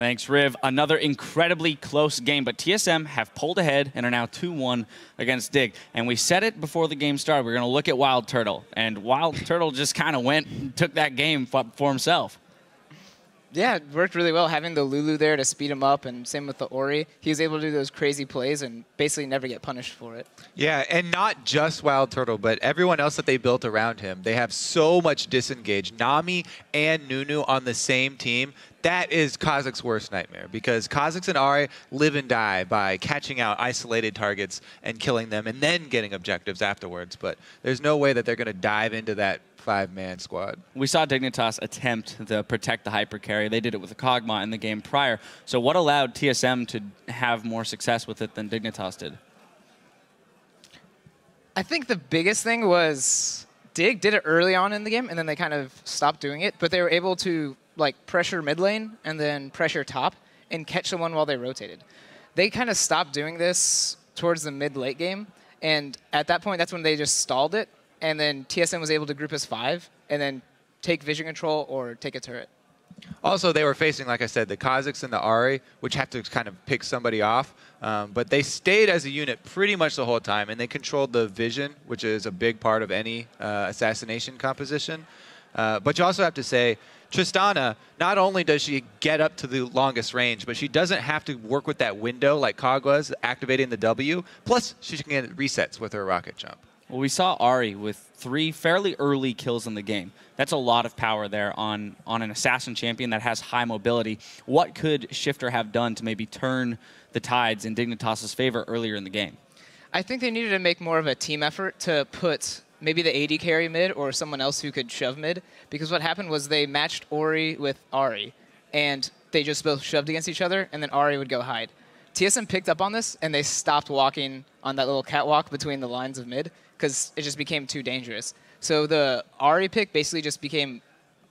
Thanks, Riv. Another incredibly close game, but TSM have pulled ahead and are now 2-1 against Dig. And we said it before the game started. We're going to look at Wild Turtle. And Wild Turtle just kind of went and took that game for himself. Yeah, it worked really well having the Lulu there to speed him up, and same with the Ori. He was able to do those crazy plays and basically never get punished for it. Yeah, and not just Wild Turtle, but everyone else that they built around him. They have so much disengage. Nami and Nunu on the same team. That is Kha'Zix's worst nightmare, because Kha'Zix and Ahri live and die by catching out isolated targets and killing them and then getting objectives afterwards. But there's no way that they're going to dive into that 5-man squad. We saw Dignitas attempt to protect the hyper carry. They did it with the Kog'Maw in the game prior. So what allowed TSM to have more success with it than Dignitas did? I think the biggest thing was Dig did it early on in the game, and then they kind of stopped doing it. But they were able to pressure mid lane and then pressure top and catch someone while they rotated. They kind of stopped doing this towards the mid-late game, and at that point, that's when they just stalled it, and then TSM was able to group as 5 and then take vision control or take a turret. Also, they were facing, like I said, the Kha'Zix and the Ahri, which have to kind of pick somebody off. But they stayed as a unit pretty much the whole time, and they controlled the vision, which is a big part of any assassination composition. But you also have to say, Tristana, not only does she get up to the longest range, but she doesn't have to work with that window like Cog was, activating the W. Plus, she can get resets with her rocket jump. Well, we saw Ahri with 3 fairly early kills in the game. That's a lot of power there on an assassin champion that has high mobility. What could Shifter have done to maybe turn the tides in Dignitas' favor earlier in the game? I think they needed to make more of a team effort to put maybe the AD carry mid or someone else who could shove mid, because what happened was they matched Ori with Ahri, and they just both shoved against each other, and then Ahri would go hide. TSM picked up on this, and they stopped walking on that little catwalk between the lines of mid, because it just became too dangerous. So the Ahri pick basically just became,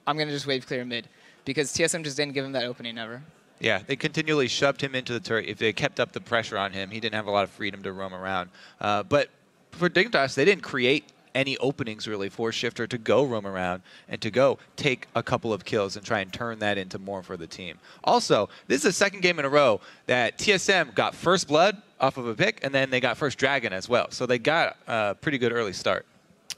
I'm going to just wave clear mid, because TSM just didn't give him that opening ever. Yeah, they continually shoved him into the turret. If they kept up the pressure on him, he didn't have a lot of freedom to roam around. But for Dignitas, they didn't create any openings really for Shifter to go roam around and to go take a couple of kills and try and turn that into more for the team. Also, this is the second game in a row that TSM got first blood off of a pick, and then they got first dragon as well. So they got a pretty good early start.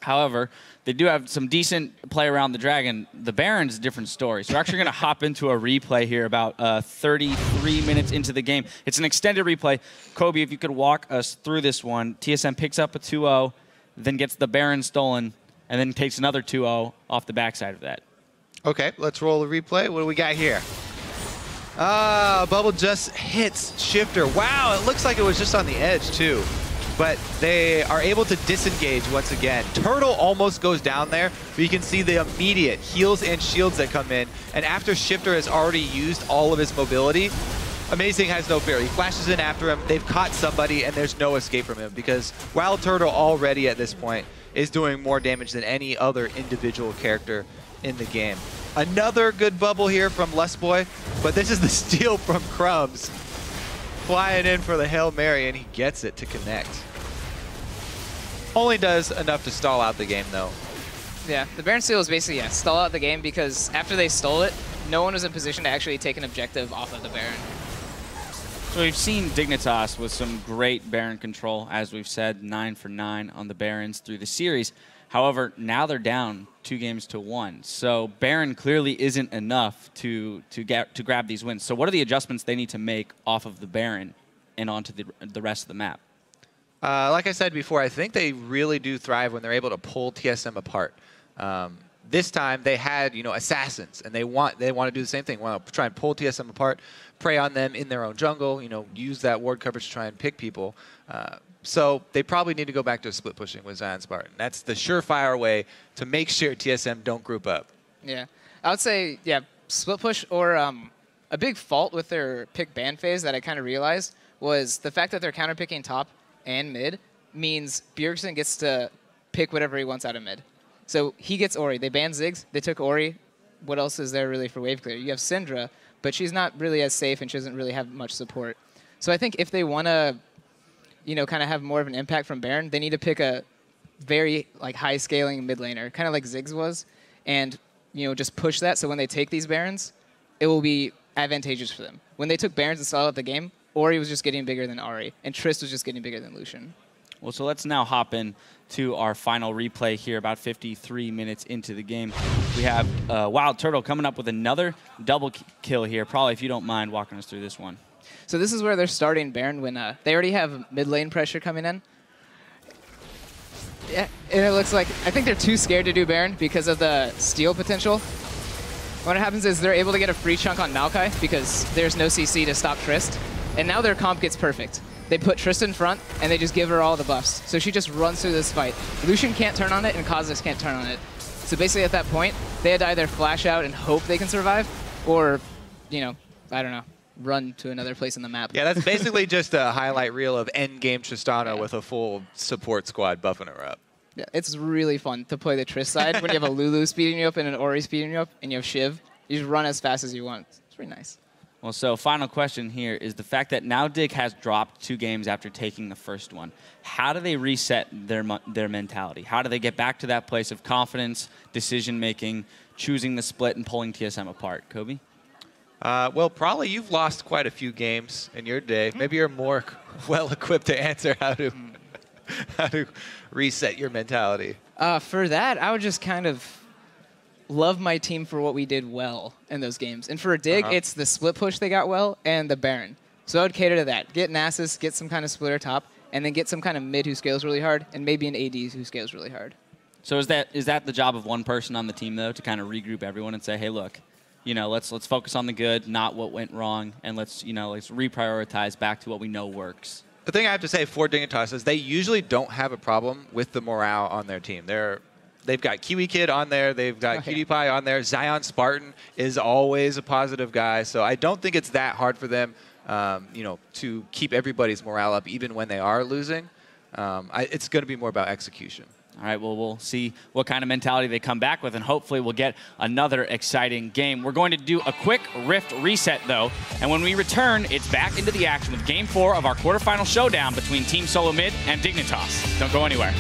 However, they do have some decent play around the dragon. The Baron's a different story. So we're actually going to hop into a replay here about 33 minutes into the game. It's an extended replay. Kobe, if you could walk us through this one. TSM picks up a 2-0. Then gets the Baron stolen, and then takes another 2-0 off the backside of that. Okay, let's roll a replay. What do we got here? Bubble just hits Shifter. Wow, it looks like it was just on the edge, too. But they are able to disengage once again. Turtle almost goes down there, but you can see the immediate heals and shields that come in. And after Shifter has already used all of his mobility, Amazing has no fear. He flashes in after him. They've caught somebody, and there's no escape from him, because Wild Turtle already at this point is doing more damage than any other individual character in the game. Another good bubble here from Lustboy, but this is the steal from Crumbs. Flying in for the Hail Mary, and he gets it to connect. Only does enough to stall out the game, though. Yeah, the Baron steal is basically, stall out the game, because after they stole it, no one was in position to actually take an objective off of the Baron. So we've seen Dignitas with some great Baron control, as we've said, 9 for 9 on the Barons through the series. However, now they're down 2-1. So Baron clearly isn't enough to grab these wins. So what are the adjustments they need to make off of the Baron and onto the rest of the map? Like I said before, I think they really do thrive when they're able to pull TSM apart. This time they had, assassins, and they want to do the same thing. Want to try and pull TSM apart, prey on them in their own jungle. Use that ward coverage to try and pick people. So they probably need to go back to split pushing with Zion Spartan. That's the surefire way to make sure TSM don't group up. Yeah, I would say split push, or a big fault with their pick ban phase that I kind of realized was the fact that they're counter picking top and mid means Bjergsen gets to pick whatever he wants out of mid. So he gets Ori. They banned Ziggs. They took Ori. What else is there really for wave clear? You have Syndra, but she's not really as safe, and she doesn't really have much support. So I think if they want to, kind of have more of an impact from Baron, they need to pick a very high scaling mid laner, kind of like Ziggs was, and just push that. So when they take these Barons, it will be advantageous for them. When they took Barons and stalled out the game, Ori was just getting bigger than Ahri, and Trist was just getting bigger than Lucian. Well, so let's now hop in to our final replay here, about 53 minutes into the game. We have Wild Turtle coming up with another double kill here. Probably, if you don't mind walking us through this one. So this is where they're starting Baron when they already have mid lane pressure coming in. Yeah, and it looks like, I think they're too scared to do Baron because of the steal potential. What happens is they're able to get a free chunk on Maokai because there's no CC to stop Trist. And now their comp gets perfect. They put Trist in front, and they just give her all the buffs. So she just runs through this fight. Lucian can't turn on it, and Kha'Zix can't turn on it. So basically at that point, they had to either flash out and hope they can survive, or, you know, I don't know, run to another place in the map. Yeah, that's basically just a highlight reel of endgame Tristana with a full support squad buffing her up. Yeah, it's really fun to play the Trist side when you have a Lulu speeding you up and an Ori speeding you up, and you have Shiv. You just run as fast as you want. It's pretty nice. Well, so final question here is the fact that now Dig has dropped 2 games after taking the first one. How do they reset their mentality? How do they get back to that place of confidence, decision-making, choosing the split, and pulling TSM apart? Kobe? Well, Prolly, you've lost quite a few games in your day. Maybe you're more well-equipped to answer how to reset your mentality. For that, I would just kind of love my team for what we did well in those games. And for a Dig, it's the split push they got well and the Baron. So I would cater to that. Get Nasus, get some kind of splitter top, and then get some kind of mid who scales really hard, and maybe an AD who scales really hard. So is that the job of one person on the team, though, to kind of regroup everyone and say, hey, look, you know, let's focus on the good, not what went wrong, and let's reprioritize back to what we know works? The thing I have to say for Dignitas is they usually don't have a problem with the morale on their team. They've got Kiwi Kid on there. They've got Cutie Pie on there. Zion Spartan is always a positive guy. So I don't think it's that hard for them, you know, to keep everybody's morale up even when they are losing. It's going to be more about execution. All right, well, we'll see what kind of mentality they come back with, and hopefully we'll get another exciting game. We're going to do a quick Rift reset, though, and when we return, it's back into the action with Game 4 of our quarterfinal showdown between Team Solo Mid and Dignitas. Don't go anywhere.